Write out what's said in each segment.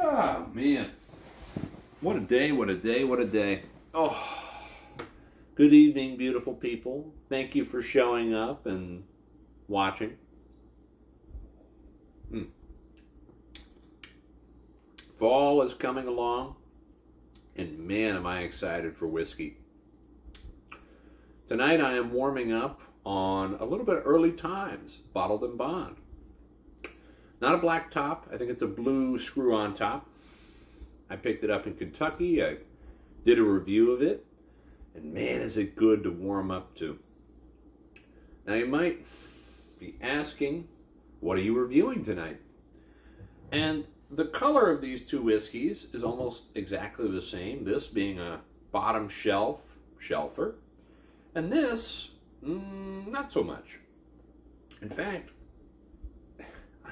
Oh, man. What a day, what a day, what a day. Oh, good evening, beautiful people. Thank you for showing up and watching. Fall is coming along, and man, am I excited for whiskey. Tonight I am warming up on a little bit early times, Bottled in Bond. Not a black top, I think it's a blue screw-on top. I picked it up in Kentucky, I did a review of it, and man is it good to warm up to. Now you might be asking, what are you reviewing tonight? And the color of these two whiskeys is almost exactly the same, this being a bottom shelf shelfer, and this, not so much. In fact,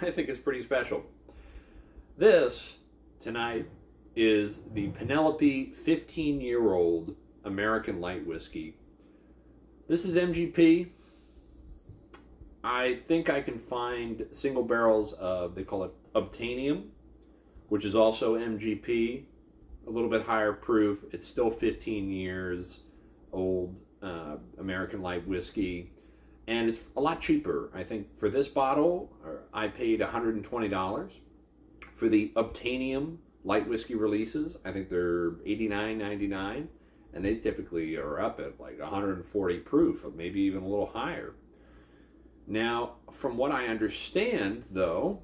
I think it's pretty special. This, tonight, is the Penelope 15-year-old American light whiskey. This is MGP. I think I can find single barrels of, they call it Obtainium, which is also MGP, a little bit higher proof. It's still 15 years old American light whiskey, and it's a lot cheaper. I think for this bottle, I paid $120. For the Obtainium light whiskey releases, I think they're $89.99, and they typically are up at like 140 proof, or maybe even a little higher. Now, from what I understand, though,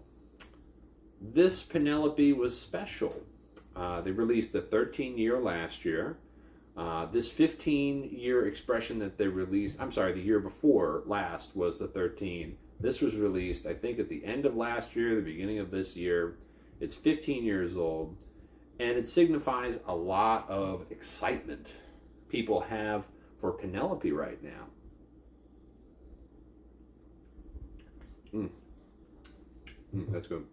this Penelope was special. They released a 13-year last year. This 15-year expression that they released, I'm sorry, the year before last was the 13. This was released, I think, at the end of last year, the beginning of this year. It's 15 years old, and it signifies a lot of excitement people have for Penelope right now. That's good.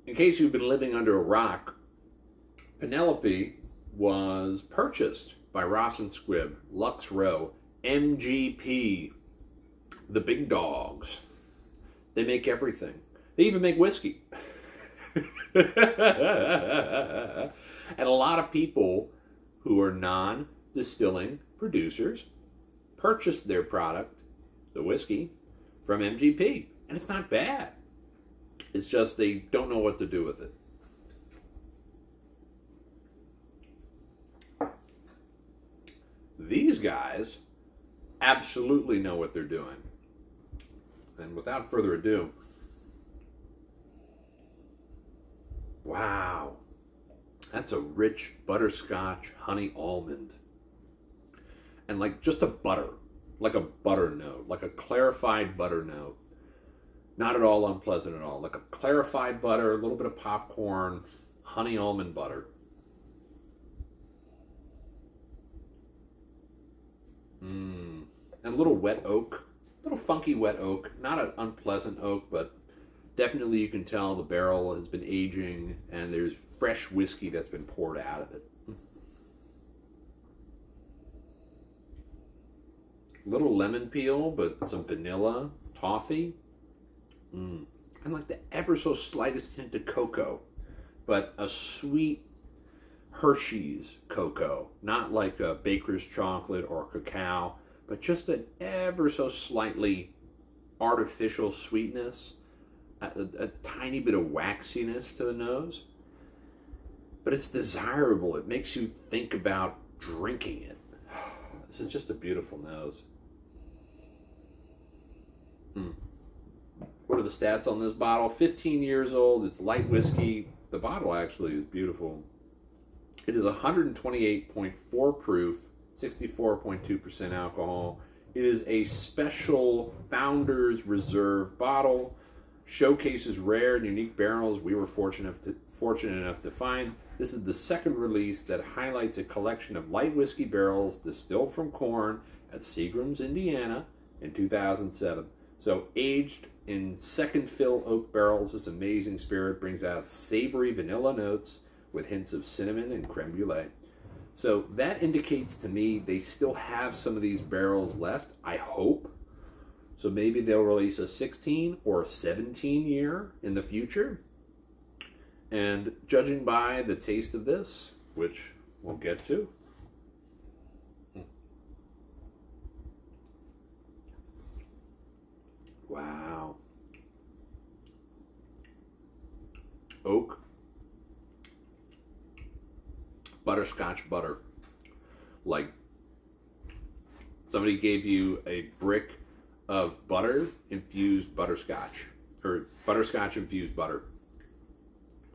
In case you've been living under a rock, Penelope was purchased by Ross and Squibb, Lux Row, MGP, the big dogs. They make everything. They even make whiskey. And a lot of people who are non-distilling producers purchase their product, the whiskey, from MGP. And it's not bad. It's just they don't know what to do with it. These guys absolutely know what they're doing. And without further ado, wow, that's a rich butterscotch honey almond. And like just a butter, like a butter note, like a clarified butter note. Not at all unpleasant at all. Like a clarified butter, a little bit of popcorn, honey almond butter. And a little wet oak, a little funky wet oak. Not an unpleasant oak, but definitely you can tell the barrel has been aging and there's fresh whiskey that's been poured out of it. Little lemon peel, but some vanilla, toffee. And like the ever so slightest hint of cocoa, but a sweet Hershey's cocoa, not like a baker's chocolate or cacao, but just an ever so slightly artificial sweetness, a tiny bit of waxiness to the nose, but it's desirable. It makes you think about drinking it. This is just a beautiful nose. What are the stats on this bottle? 15 years old. It's light whiskey. The bottle actually is beautiful. It is 128.4 proof, 64.2% alcohol. It is a special Founders Reserve bottle. Showcases rare and unique barrels we were fortunate enough to find. This is the second release that highlights a collection of light whiskey barrels distilled from corn at Seagram's, Indiana in 2007. So aged in second fill oak barrels, this amazing spirit brings out savory vanilla notes with hints of cinnamon and creme brulee. So that indicates to me they still have some of these barrels left, I hope. So maybe they'll release a 16 or a 17 year in the future. And judging by the taste of this, which we'll get to, wow. Oak, butterscotch butter. Like somebody gave you a brick of butter infused butterscotch, or butterscotch infused butter.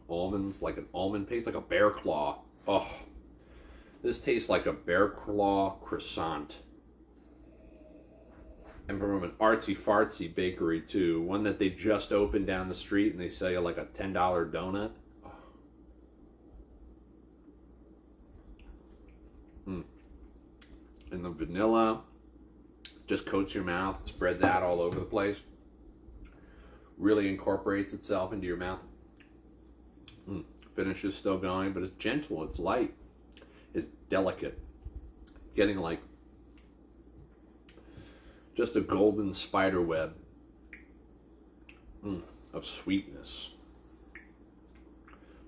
Almonds, like an almond paste, like a Bearclaw. Oh, this tastes like a Bearclaw croissant. And from an artsy fartsy bakery too, one that they just opened down the street, and they sell you like a $10 donut. Oh. And the vanilla just coats your mouth, spreads out all over the place. Really incorporates itself into your mouth. Finish is still going, but it's gentle, it's light, it's delicate. Getting like just a golden spider web of sweetness.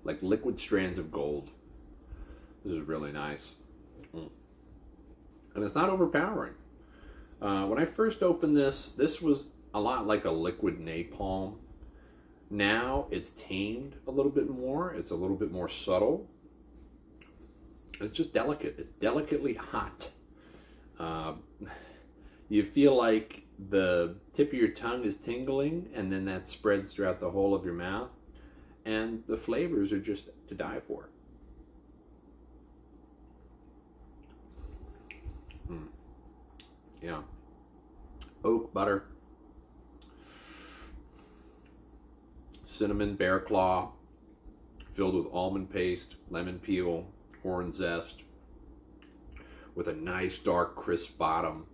Like liquid strands of gold. This is really nice. And it's not overpowering. When I first opened this, this was a lot like a liquid napalm. Now it's tamed a little bit more. It's a little bit more subtle. It's just delicate. It's delicately hot. You feel like the tip of your tongue is tingling, and then that spreads throughout the whole of your mouth. And the flavors are just to die for. Yeah. Oak butter. Cinnamon Bearclaw, filled with almond paste, lemon peel, orange zest, with a nice dark crisp bottom.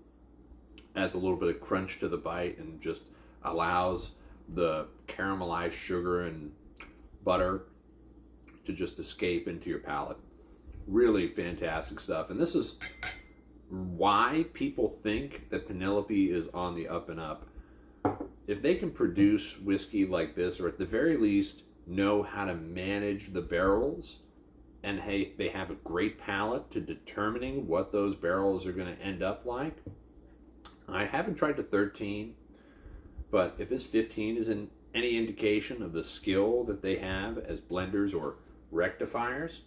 Adds a little bit of crunch to the bite and just allows the caramelized sugar and butter to just escape into your palate. Really fantastic stuff. And this is why people think that Penelope is on the up and up. If they can produce whiskey like this, or at the very least know how to manage the barrels, and hey, they have a great palate to determining what those barrels are going to end up like. I haven't tried the 13, but if this 15 is any indication of the skill that they have as blenders or rectifiers,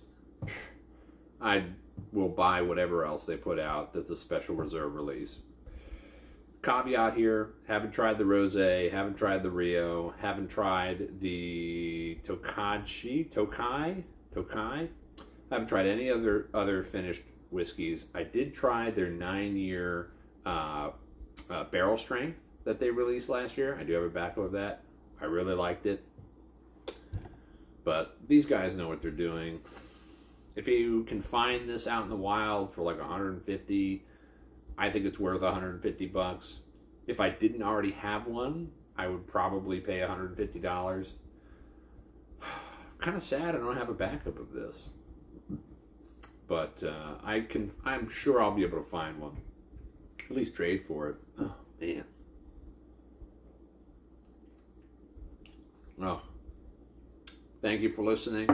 I will buy whatever else they put out that's a special reserve release. Caveat here, haven't tried the Rosé, haven't tried the Rio, haven't tried the Tokai. Haven't tried any other finished whiskeys. I did try their 9-year barrel strength that they released last year. I do have a backup of that. I really liked it. But these guys know what they're doing. If you can find this out in the wild for like 150, I think it's worth 150 bucks. If I didn't already have one, I would probably pay $150. Kind of sad I don't have a backup of this. But I'm sure I'll be able to find one. At least trade for it. Oh, man. Oh. Thank you for listening.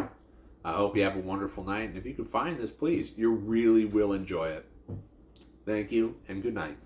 I hope you have a wonderful night. And if you can find this, please, you really will enjoy it. Thank you, and good night.